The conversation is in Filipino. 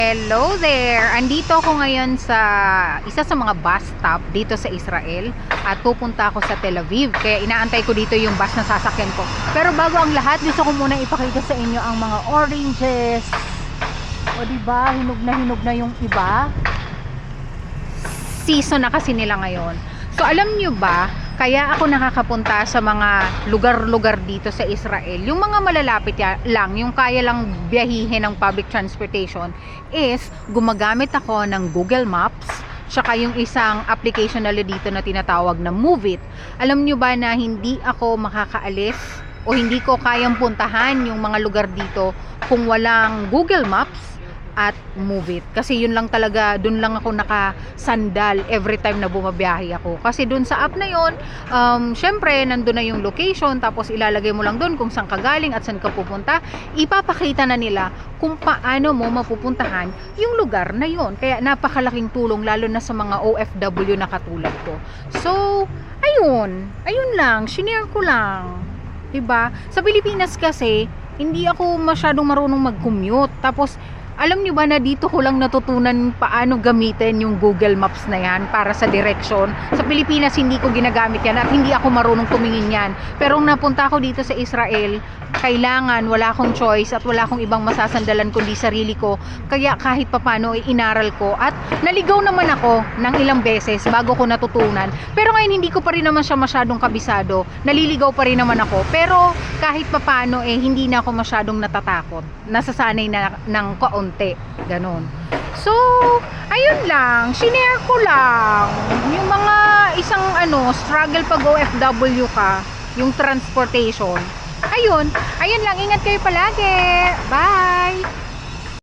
Hello there! Andito ako ngayon sa isa sa mga bus stop dito sa Israel at pupunta ako sa Tel Aviv. Kaya inaantay ko dito yung bus na sasakyan ko. Pero bago ang lahat, gusto ko muna ipakita sa inyo ang mga oranges. O diba, hinog na yung iba. Season na kasi nila ngayon. So alam nyo ba, kaya ako nakakapunta sa mga lugar-lugar dito sa Israel, yung mga malalapit lang, yung kaya lang biyahihin ng public transportation, is gumagamit ako ng Google Maps, tsaka yung isang application na dito na tinatawag na Move It. Alam nyo ba na hindi ako makakaalis o hindi ko kayang puntahan yung mga lugar dito kung walang Google Maps at Move It, kasi yun lang talaga, dun lang ako nakasandal every time na bumabiyahe ako, kasi dun sa app na yun, syempre nandun na yung location, tapos ilalagay mo lang dun kung saan ka galing at saan ka pupunta, ipapakita na nila kung paano mo mapupuntahan yung lugar na yun. Kaya napakalaking tulong lalo na sa mga OFW na katulad ko. So ayun lang, shinare ko lang, diba? Sa Pilipinas kasi hindi ako masyadong marunong mag-commute, tapos alam nyo ba na dito ko lang natutunan paano gamitin yung Google Maps na yan para sa direction. Sa Pilipinas hindi ko ginagamit yan at hindi ako marunong tumingin yan. Pero nung napunta ako dito sa Israel, kailangan, wala akong choice at wala akong ibang masasandalan kundi sarili ko. Kaya kahit papano inaral ko at naligaw naman ako ng ilang beses bago ko natutunan. Pero ngayon hindi ko pa rin naman siya masyadong kabisado. Naliligaw pa rin naman ako. Pero kahit papano hindi na ako masyadong natatakot. Nasasanay na ng kaunti. Ganon. So, ayun lang. Shinare ko lang. Yung mga isang struggle pag OFW ka. Yung transportation. Ayun lang. Ingat kayo palagi. Bye!